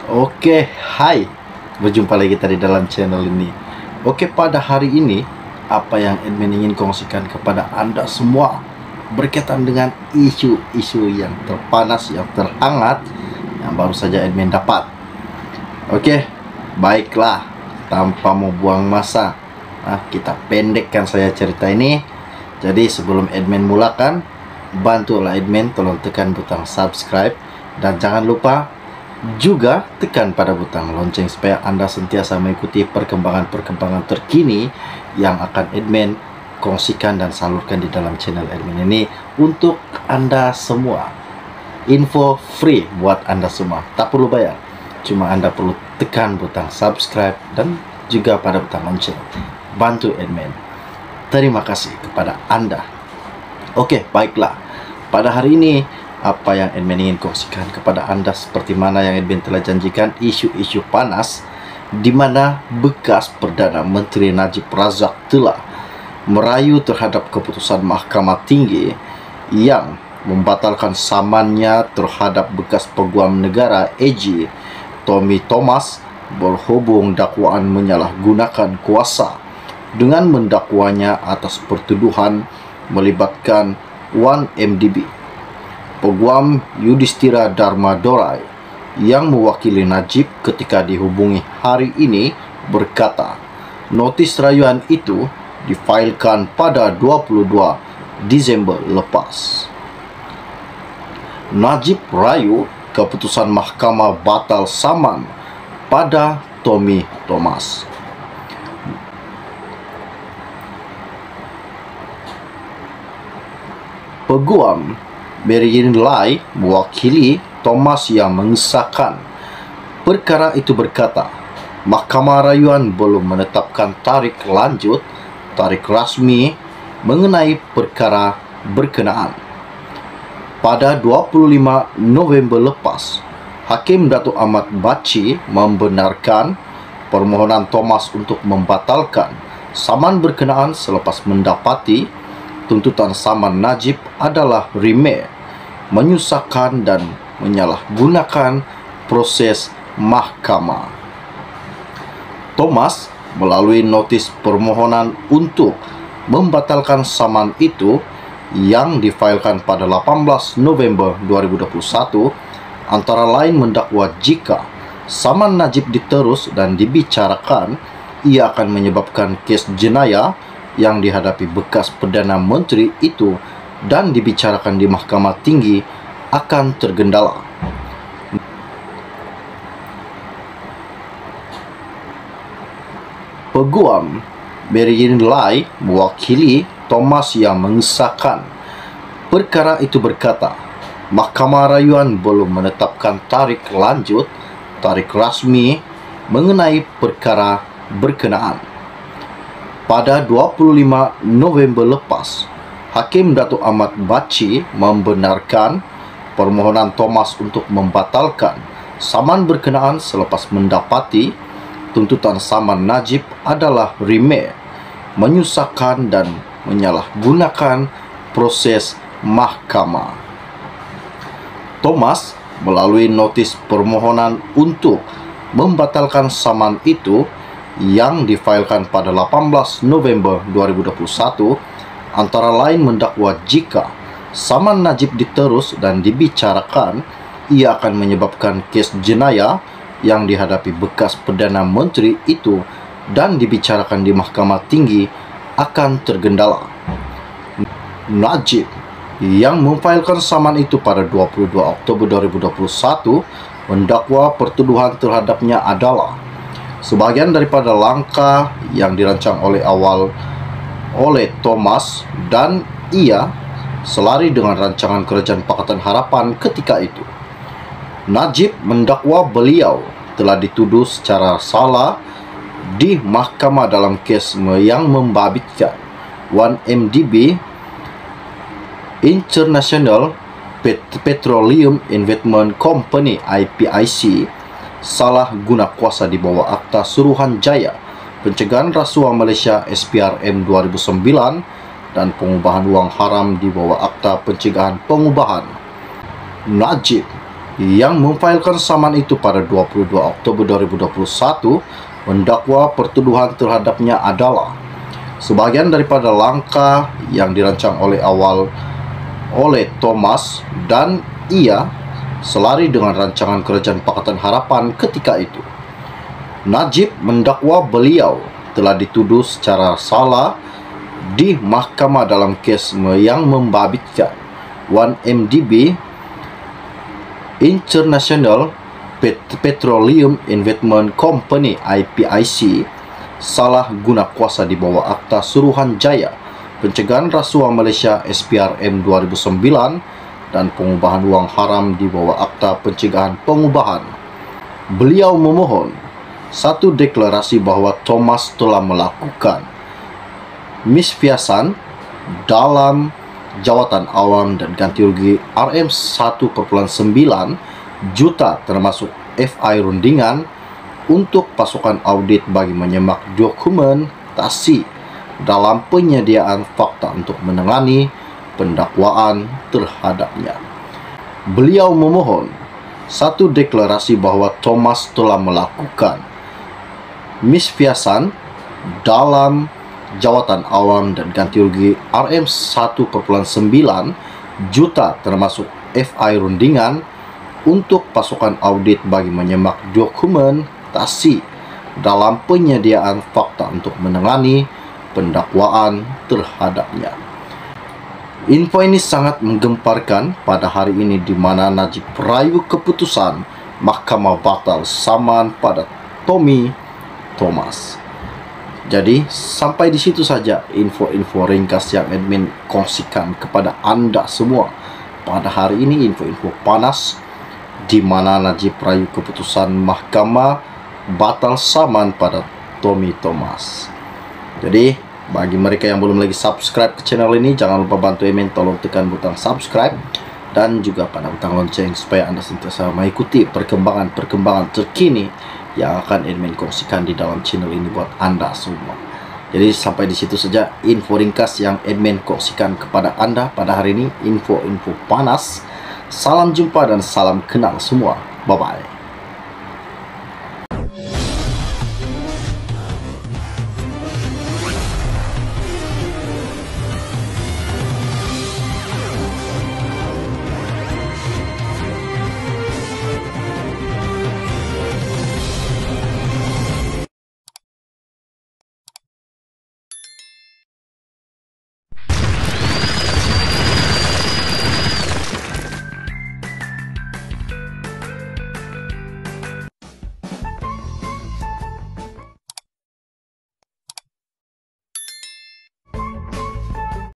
Oke, hai. Berjumpa lagi kita di dalam channel ini. Oke, pada hari ini apa yang admin ingin kongsikan kepada Anda semua berkaitan dengan isu-isu yang terpanas, yang terhangat yang baru saja admin dapat. Oke, baiklah, tanpa membuang masa, kita pendekkan saya cerita ini. Jadi sebelum admin mulakan, bantulah admin tolong tekan butang subscribe dan jangan lupa juga tekan pada butang lonceng supaya Anda sentiasa mengikuti perkembangan-perkembangan terkini yang akan admin kongsikan dan salurkan di dalam channel admin ini untuk Anda semua. Info free buat Anda semua, tak perlu bayar. Cuma Anda perlu tekan butang subscribe dan juga pada butang lonceng. Bantu admin. Terima kasih kepada Anda. Oke, baiklah. Pada hari ini apa yang admin ingin kongsikan kepada Anda seperti mana yang admin telah janjikan, isu-isu panas di mana bekas Perdana Menteri Najib Razak telah merayu terhadap keputusan Mahkamah Tinggi yang membatalkan samannya terhadap bekas Peguam Negara AG Tommy Thomas berhubung dakwaan menyalahgunakan kuasa dengan mendakwanya atas pertuduhan melibatkan 1MDB. Peguam Yudhistira Dharma Dorai yang mewakili Najib ketika dihubungi hari ini berkata, notis rayuan itu difailkan pada 22 Desember lepas. Najib rayu keputusan mahkamah batal saman pada Tommy Thomas. Peguam Beryin Lai mewakili Thomas yang mengesahkan perkara itu berkata, Mahkamah Rayuan belum menetapkan tarikh rasmi mengenai perkara berkenaan. Pada 25 November lepas, Hakim Datuk Ahmad Bachi membenarkan permohonan Thomas untuk membatalkan saman berkenaan selepas mendapati tuntutan saman Najib adalah remeh, menyusahkan dan menyalahgunakan proses mahkamah. Thomas melalui notis permohonan untuk membatalkan saman itu yang difailkan pada 18 November 2021 antara lain mendakwa jika saman Najib diterus dan dibicarakan, ia akan menyebabkan kes jenayah yang dihadapi bekas Perdana Menteri itu dan dibicarakan di Mahkamah Tinggi akan tergendala. Peguam Beryin Lai mewakili Thomas yang mengesahkan perkara itu berkata, Mahkamah Rayuan belum menetapkan tarikh rasmi mengenai perkara berkenaan. Pada 25 November lepas, Hakim Datuk Ahmad Bachi membenarkan permohonan Thomas untuk membatalkan saman berkenaan selepas mendapati tuntutan saman Najib adalah remeh, menyusahkan dan menyalahgunakan proses mahkamah. Thomas melalui notis permohonan untuk membatalkan saman itu yang difailkan pada 18 November 2021 antara lain mendakwa jika saman Najib diterus dan dibicarakan, ia akan menyebabkan kes jenayah yang dihadapi bekas Perdana Menteri itu dan dibicarakan di Mahkamah Tinggi akan tergendala. Najib yang memfailkan saman itu pada 22 Oktober 2021 mendakwa pertuduhan terhadapnya adalah sebahagian daripada langkah yang dirancang oleh Thomas dan ia selari dengan rancangan Kerajaan Pakatan Harapan ketika itu. Najib mendakwa beliau telah dituduh secara salah di mahkamah dalam kes yang membabitkan 1MDB International Petroleum Investment Company IPIC salah guna kuasa di bawah Akta Suruhanjaya Pencegahan Rasuah Malaysia SPRM 2009 dan pengubahan wang haram di bawah Akta Pencegahan Pengubahan. Najib yang memfailkan saman itu pada 22 Oktober 2021 mendakwa pertuduhan terhadapnya adalah sebagian daripada langkah yang dirancang oleh Thomas dan ia selari dengan rancangan Kerajaan Pakatan Harapan ketika itu. Najib mendakwa beliau telah dituduh secara salah di mahkamah dalam kes yang membabitkan 1MDB International Petroleum Investment Company IPIC salah guna kuasa di bawah Akta Suruhanjaya Pencegahan Rasuah Malaysia SPRM 2009 dan pengubahan wang haram di bawah Akta Pencegahan Pengubahan. Beliau memohon satu deklarasi bahawa Thomas telah melakukan misfiasan dalam jawatan awam dan ganti rugi RM 1,9 juta termasuk FI rundingan untuk pasukan audit bagi menyemak dokumentasi dalam penyediaan fakta untuk menangani pendakwaan terhadapnya. Beliau memohon satu deklarasi bahawa Thomas telah melakukan misfiasan dalam jawatan awam dan ganti rugi RM 1,9 juta termasuk FI rundingan untuk pasukan audit bagi menyemak dokumentasi dalam penyediaan fakta untuk menangani pendakwaan terhadapnya. Info ini sangat menggemparkan pada hari ini di mana Najib merayu keputusan Mahkamah batal saman pada Tommy Thomas. Jadi sampai di situ saja info-info ringkas yang admin kongsikan kepada Anda semua pada hari ini, info-info panas di mana Najib merayu keputusan mahkamah batal saman pada Tommy Thomas. Jadi bagi mereka yang belum lagi subscribe ke channel ini, jangan lupa bantu admin tolong tekan butang subscribe dan juga pada butang lonceng supaya Anda sentiasa mengikuti perkembangan terkini yang akan admin kongsikan di dalam channel ini buat Anda semua. Jadi sampai di situ saja info ringkas yang admin kongsikan kepada Anda pada hari ini, info-info panas. Salam jumpa dan salam kenal semua. Bye bye.